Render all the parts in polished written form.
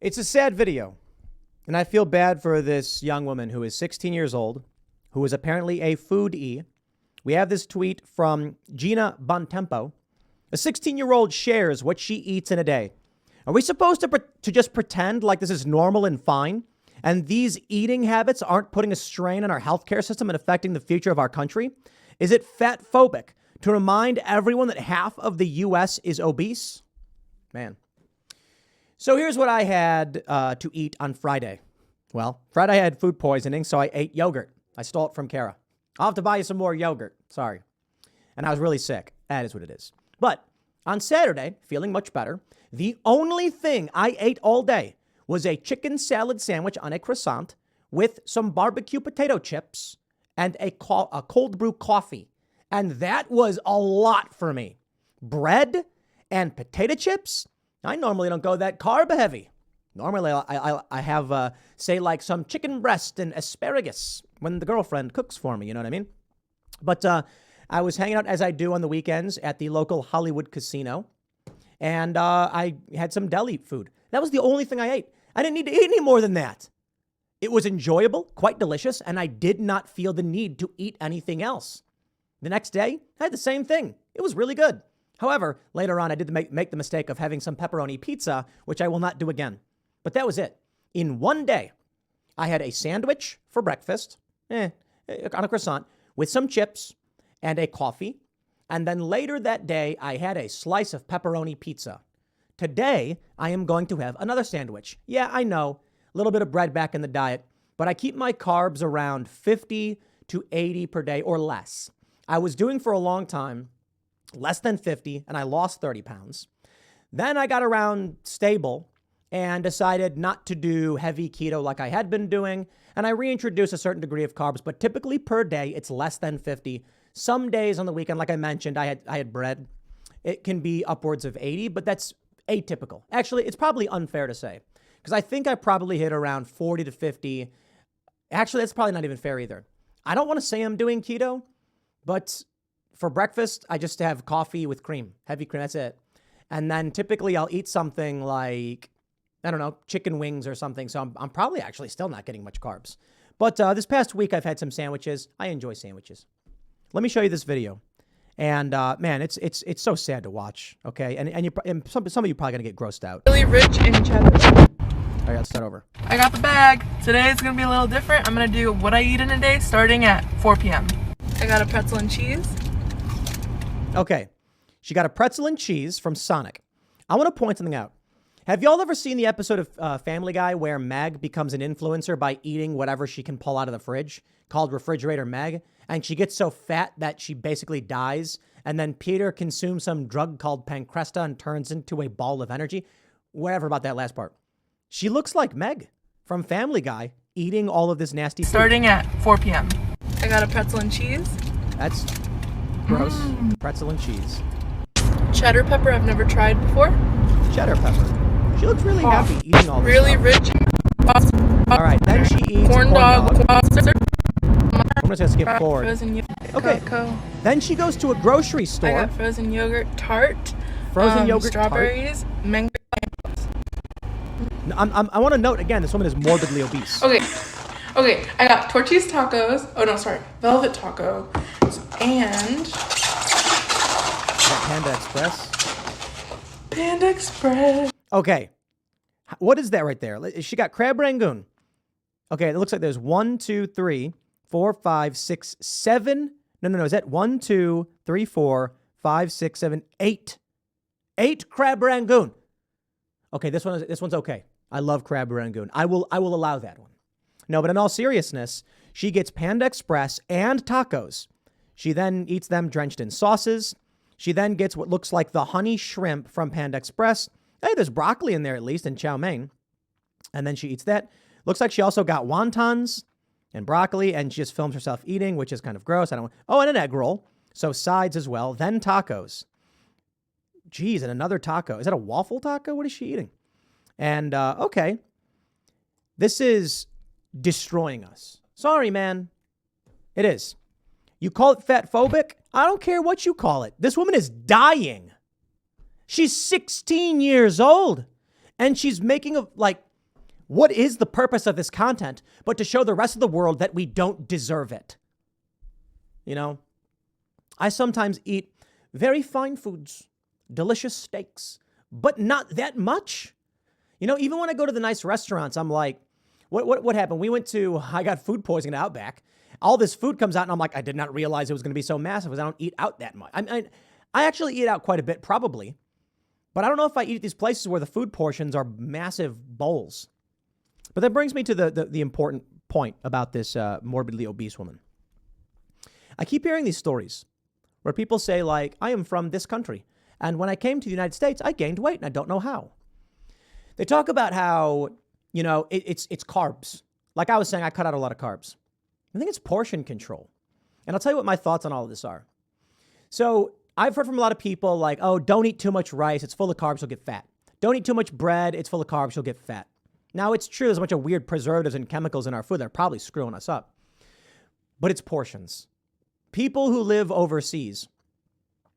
It's a sad video, and I feel bad for this young woman who is 16 years old, who is apparently a foodie. We have this tweet from Gina Bontempo. A 16-year-old shares what she eats in a day. Are we supposed to just pretend like this is normal and fine, and these eating habits aren't putting a strain on our healthcare system and affecting the future of our country? Is it fat phobic to remind everyone that half of the U.S. is obese? Man. So here's what I had to eat on Friday. Well, Friday I had food poisoning, so I ate yogurt. I stole it from Kara. I'll have to buy you some more yogurt. Sorry. And I was really sick. That is what it is. But on Saturday, feeling much better, the only thing I ate all day was a chicken salad sandwich on a croissant with some barbecue potato chips and a cold brew coffee. And that was a lot for me. Bread and potato chips? I normally don't go that carb heavy. Normally I have, say, like some chicken breast and asparagus when the girlfriend cooks for me, you know what I mean? But I was hanging out, as I do on the weekends, at the local Hollywood casino, and I had some deli food. That was the only thing I ate. I didn't need to eat any more than that. It was enjoyable, quite delicious, and I did not feel the need to eat anything else. The next day, I had the same thing. It was really good. However, later on, I did make the mistake of having some pepperoni pizza, which I will not do again. But that was it. In one day, I had a sandwich for breakfast, on a croissant, with some chips and a coffee. And then later that day, I had a slice of pepperoni pizza. Today, I am going to have another sandwich. Yeah, I know, a little bit of bread back in the diet, but I keep my carbs around 50 to 80 per day or less. I was doing for a long time less than 50, and I lost 30 pounds. Then I got around stable and decided not to do heavy keto like I had been doing. And I reintroduced a certain degree of carbs, but typically per day, it's less than 50. Some days on the weekend, like I mentioned, I had bread. It can be upwards of 80, but that's atypical. Actually, it's probably unfair to say, because I think I probably hit around 40 to 50. Actually, that's probably not even fair either. I don't want to say I'm doing keto, but for breakfast, I just have coffee with cream, heavy cream, that's it. And then typically I'll eat something like, I don't know, chicken wings or something. So I'm probably actually still not getting much carbs. But this past week, I've had some sandwiches. I enjoy sandwiches. Let me show you this video. And man, it's so sad to watch. Okay, and some of you probably gonna get grossed out. Really rich in cheddar. All right, let's start over. I got the bag. Today it's gonna be a little different. I'm gonna do what I eat in a day starting at 4 p.m. I got a pretzel and cheese. Okay, she got a pretzel and cheese from Sonic. I want to point something out. Have y'all ever seen the episode of Family Guy where Meg becomes an influencer by eating whatever she can pull out of the fridge, called Refrigerator Meg, and she gets so fat that she basically dies, and then Peter consumes some drug called Pancresta and turns into a ball of energy? Whatever about that last part. She looks like Meg from Family Guy eating all of this nasty food. Starting at 4 p.m. I got a pretzel and cheese. That's gross. Pretzel and cheese. Cheddar pepper I've never tried before. Cheddar pepper. She looks really happy eating all this really stuff. rich. All right, then she eats corn dog. I'm just gonna skip forward. Okay. Cocoa. Then she goes to a grocery I store. got frozen yogurt tart. Frozen yogurt strawberries, mango. I want to note again, this woman is morbidly obese. Okay, I got tortillas tacos. Oh no, sorry, velvet taco, and Panda Express. Panda Express. Okay, what is that right there? She got crab rangoon. Okay, it looks like there's 1, 2, 3, 4, 5, 6, 7. No. Is that 1, 2, 3, 4, 5, 6, 7, 8? 8 crab rangoon. Okay, this one's okay. I love crab rangoon. I will allow that one. No, but in all seriousness, she gets Panda Express and tacos. She then eats them drenched in sauces. She then gets what looks like the honey shrimp from Panda Express. Hey, there's broccoli in there at least, and chow mein. And then she eats that. Looks like she also got wontons and broccoli, and she just films herself eating, which is kind of gross. And an egg roll. So sides as well. Then tacos. Geez, and another taco. Is that a waffle taco? What is she eating? And, okay. This is destroying us. Sorry, man. It is. You call it fat phobic? I don't care what you call it. This woman is dying. She's 16 years old. And she's making What is the purpose of this content but to show the rest of the world that we don't deserve it? You know, I sometimes eat very fine foods, delicious steaks, but not that much. You know, even when I go to the nice restaurants, I'm like, what happened? I got food poisoning at Outback. All this food comes out and I'm like, I did not realize it was going to be so massive because I don't eat out that much. I actually eat out quite a bit, probably. But I don't know if I eat at these places where the food portions are massive bowls. But that brings me to the important point about this morbidly obese woman. I keep hearing these stories where people say, like, I am from this country, and when I came to the United States, I gained weight, and I don't know how. They talk about how, you know, it's carbs. Like I was saying, I cut out a lot of carbs. I think it's portion control. And I'll tell you what my thoughts on all of this are. So I've heard from a lot of people like, oh, don't eat too much rice. It's full of carbs, you'll get fat. Don't eat too much bread. It's full of carbs, you'll get fat. Now, it's true, there's a bunch of weird preservatives and chemicals in our food that are probably screwing us up. But it's portions. People who live overseas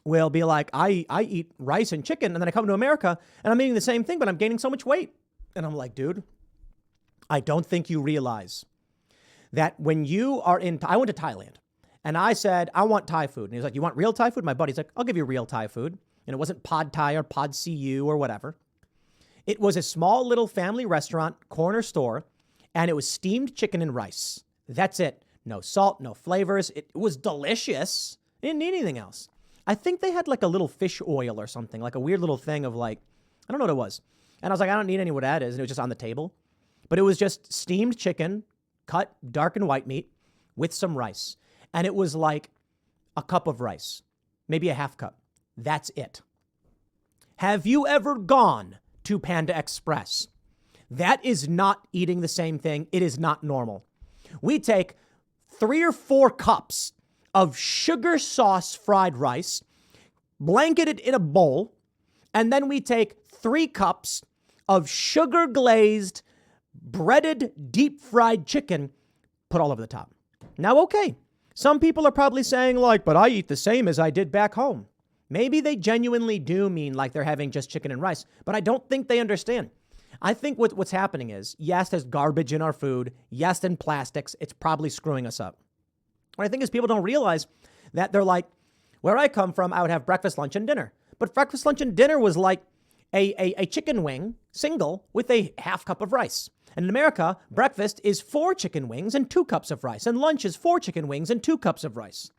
will be like, I eat rice and chicken, and then I come to America, and I'm eating the same thing, but I'm gaining so much weight. And I'm like, dude, I don't think you realize that when you are I went to Thailand, and I said, I want Thai food. And he was like, you want real Thai food? My buddy's like, I'll give you real Thai food. And it wasn't Pad Thai or Pad CU or whatever. It was a small little family restaurant, corner store, and it was steamed chicken and rice. That's it. No salt, no flavors. It was delicious. I didn't need anything else. I think they had like a little fish oil or something, like a weird little thing of like, I don't know what it was. And I was like, I don't need any what that is. And it was just on the table. But it was just steamed chicken, cut dark and white meat with some rice. And it was like a cup of rice, maybe a half cup. That's it. Have you ever gone to Panda Express? That is not eating the same thing. It is not normal. We take 3 or 4 cups of sugar sauce fried rice, blanket it in a bowl, and then we take 3 cups of sugar glazed, breaded, deep fried chicken, put all over the top. Now, okay, some people are probably saying like, but I eat the same as I did back home. Maybe they genuinely do mean like they're having just chicken and rice, but I don't think they understand. I think what's happening is, yes, there's garbage in our food. Yes, then plastics. It's probably screwing us up. What I think is people don't realize that they're like, where I come from, I would have breakfast, lunch, and dinner. But breakfast, lunch, and dinner was like a chicken wing, single, with a half cup of rice. And in America, breakfast is 4 chicken wings and 2 cups of rice. And lunch is 4 chicken wings and 2 cups of rice.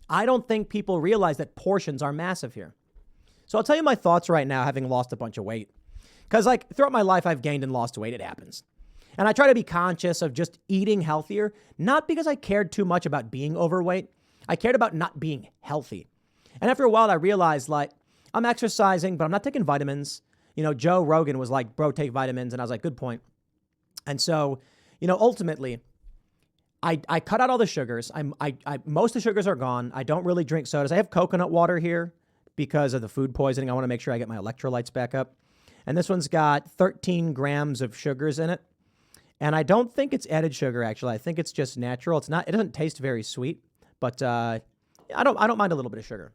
I don't think people realize that portions are massive here. So I'll tell you my thoughts right now, having lost a bunch of weight. Because like throughout my life, I've gained and lost weight. It happens. And I try to be conscious of just eating healthier, not because I cared too much about being overweight. I cared about not being healthy. And after a while, I realized like I'm exercising, but I'm not taking vitamins. You know, Joe Rogan was like, bro, take vitamins. And I was like, good point. And so, you know, ultimately, I cut out all the sugars. Most of the sugars are gone. I don't really drink sodas. I have coconut water here because of the food poisoning. I want to make sure I get my electrolytes back up. And this one's got 13 grams of sugars in it. And I don't think it's added sugar, actually. I think it's just natural. It doesn't taste very sweet, but I don't mind a little bit of sugar.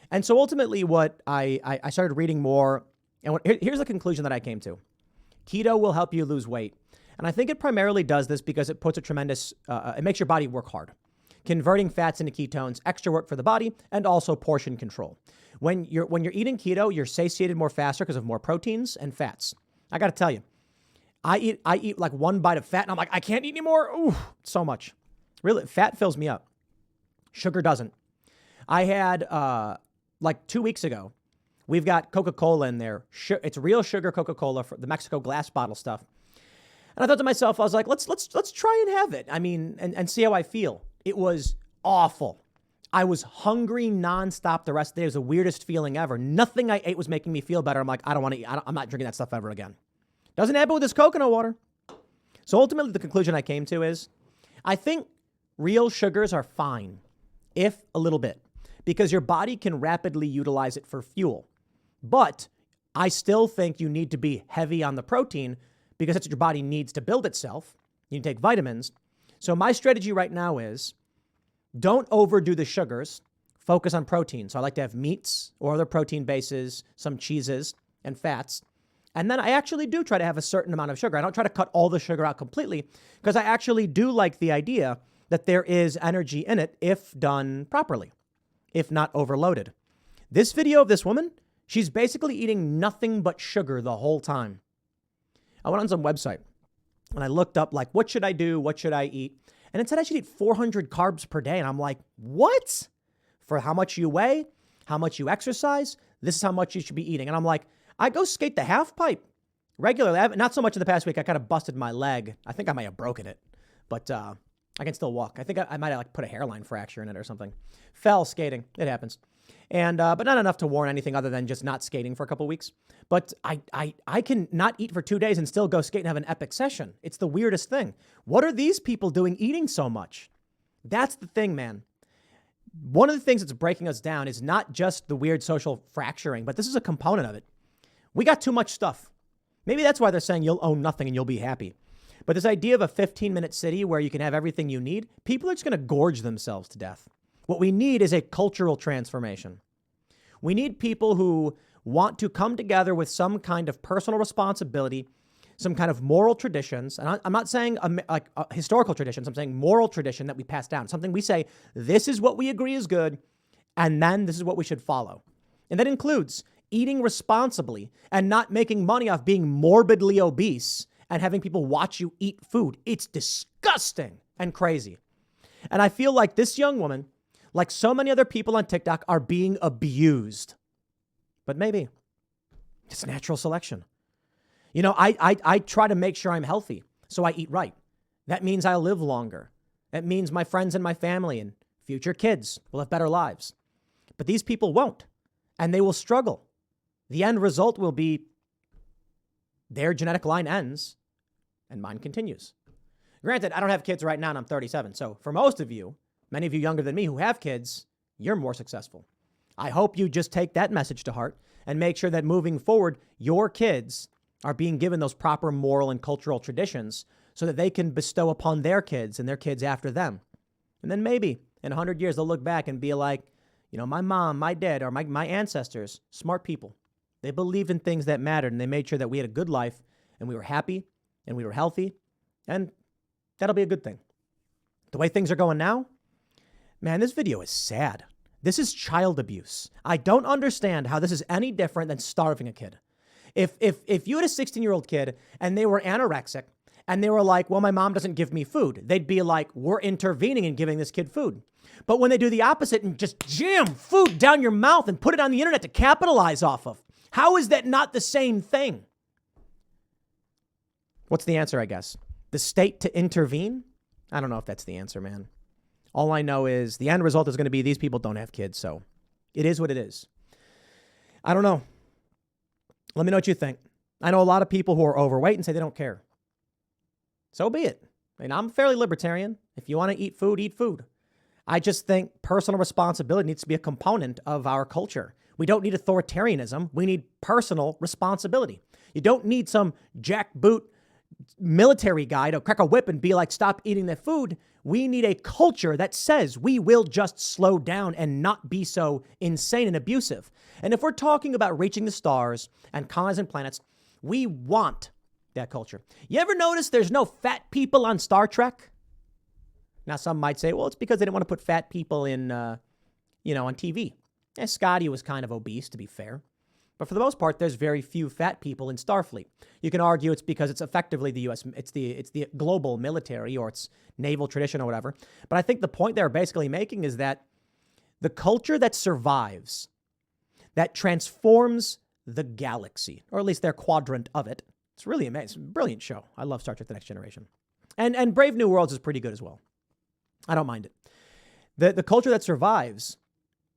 And so ultimately what I started reading more, and here's the conclusion that I came to. Keto will help you lose weight. And I think it primarily does this because it puts it makes your body work hard, converting fats into ketones, extra work for the body, and also portion control. When you're eating keto, you're satiated more faster because of more proteins and fats. I got to tell you, I eat like 1 bite of fat and I'm like, I can't eat anymore. Ooh, so much. Really, fat fills me up. Sugar doesn't. I had like 2 weeks ago, we've got Coca-Cola in there. It's real sugar Coca-Cola for the Mexico glass bottle stuff. And I thought to myself, I was like, let's try and have it. I mean, and see how I feel. It was awful. I was hungry nonstop the rest of the day. It was the weirdest feeling ever. Nothing I ate was making me feel better. I'm like, I don't want to eat. I'm not drinking that stuff ever again. Doesn't happen with this coconut water. So ultimately, the conclusion I came to is, I think real sugars are fine, if a little bit, because your body can rapidly utilize it for fuel. But I still think you need to be heavy on the protein because that's what your body needs to build itself. You take vitamins. So my strategy right now is don't overdo the sugars. Focus on protein. So I like to have meats or other protein bases, some cheeses and fats. And then I actually do try to have a certain amount of sugar. I don't try to cut all the sugar out completely because I actually do like the idea that there is energy in it if done properly, if not overloaded. This video of this woman, she's basically eating nothing but sugar the whole time. I went on some website and I looked up like, what should I do? What should I eat? And it said I should eat 400 carbs per day. And I'm like, what? For how much you weigh, how much you exercise, this is how much you should be eating. And I'm like, I go skate the half pipe regularly. Not so much in the past week. I kind of busted my leg. I think I might have broken it, but I can still walk. I think I might have like put a hairline fracture in it or something. Fell skating. It happens. And but not enough to warrant anything other than just not skating for a couple of weeks. But I can not eat for 2 days and still go skate and have an epic session. It's the weirdest thing. What are these people doing eating so much? That's the thing, man. One of the things that's breaking us down is not just the weird social fracturing, but this is a component of it. We got too much stuff. Maybe that's why they're saying you'll own nothing and you'll be happy. But this idea of a 15-minute city where you can have everything you need, people are just going to gorge themselves to death. What we need is a cultural transformation. We need people who want to come together with some kind of personal responsibility, some kind of moral traditions. And I'm not saying historical traditions. I'm saying moral tradition that we pass down. Something we say, this is what we agree is good, and then this is what we should follow. And that includes eating responsibly and not making money off being morbidly obese and having people watch you eat food. It's disgusting and crazy. And I feel like this young woman, like so many other people on TikTok, are being abused. But maybe it's natural selection. You know, I try to make sure I'm healthy, so I eat right. That means I'll live longer. That means my friends and my family and future kids will have better lives. But these people won't, and they will struggle. The end result will be their genetic line ends and mine continues. Granted, I don't have kids right now and I'm 37. So for most of you, many of you younger than me who have kids, you're more successful. I hope you just take that message to heart and make sure that moving forward, your kids are being given those proper moral and cultural traditions so that they can bestow upon their kids and their kids after them. And then maybe in 100 years, they'll look back and be like, you know, my mom, my dad, or my ancestors, smart people. They believed in things that mattered, and they made sure that we had a good life, and we were happy, and we were healthy, and that'll be a good thing. The way things are going now, man, this video is sad. This is child abuse. I don't understand how this is any different than starving a kid. If you had a 16-year-old kid, and they were anorexic, and they were like, well, my mom doesn't give me food, they'd be like, we're intervening and giving this kid food. But when they do the opposite and just jam food down your mouth and put it on the internet to capitalize off of, how is that not the same thing? What's the answer, I guess? The state to intervene? I don't know if that's the answer, man. All I know is the end result is going to be these people don't have kids, so it is what it is. I don't know. Let me know what you think. I know a lot of people who are overweight and say they don't care. So be it. I mean, I'm fairly libertarian. If you want to eat food, eat food. I just think personal responsibility needs to be a component of our culture. We don't need authoritarianism. We need personal responsibility. You don't need some jackboot military guy to crack a whip and be like, stop eating that food. We need a culture that says we will just slow down and not be so insane and abusive. And if we're talking about reaching the stars and colonizing planets, we want that culture. You ever notice there's no fat people on Star Trek? Now, some might say, well, it's because they didn't want to put fat people in, on TV. Scotty was kind of obese, to be fair. But for the most part, there's very few fat people in Starfleet. You can argue it's because it's effectively the U.S., it's the global military or it's naval tradition or whatever. But I think the point they're basically making is that the culture that survives, that transforms the galaxy, or at least their quadrant of it, it's really amazing. Brilliant show. I love Star Trek The Next Generation. And Brave New Worlds is pretty good as well. I don't mind it. The culture that survives,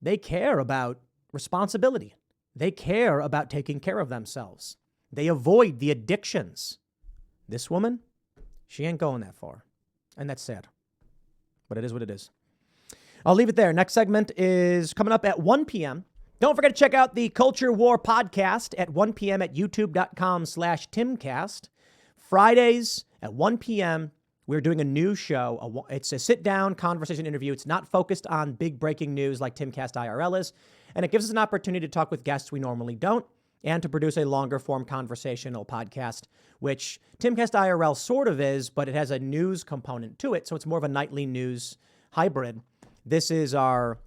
they care about responsibility. They care about taking care of themselves. They avoid the addictions. This woman, she ain't going that far. And that's sad. But it is what it is. I'll leave it there. Next segment is coming up at 1 p.m. Don't forget to check out the Culture War podcast at 1 p.m. at youtube.com/Timcast. Fridays at 1 p.m., we're doing a new show. It's a sit-down conversation interview. It's not focused on big breaking news like Timcast IRL is. And it gives us an opportunity to talk with guests we normally don't. and to produce a longer form conversational podcast, which Timcast IRL sort of is, but it has a news component to it. So it's more of a nightly news hybrid. This is our,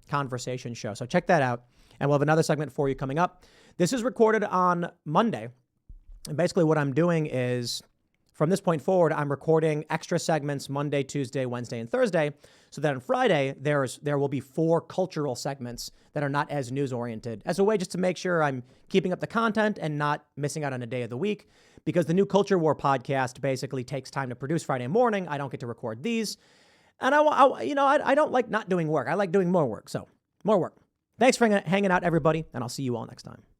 conversation show. So check that out. And we'll have another segment for you coming up. This is recorded on Monday. And basically what I'm doing is, from this point forward, I'm recording extra segments Monday, Tuesday, Wednesday, and Thursday, so that on Friday, there will be 4 cultural segments that are not as news-oriented, as a way just to make sure I'm keeping up the content and not missing out on a day of the week, because the new Culture War podcast basically takes time to produce Friday morning. I don't get to record these. And I don't like not doing work. I like doing more work. So more work. Thanks for hanging out, everybody, and I'll see you all next time.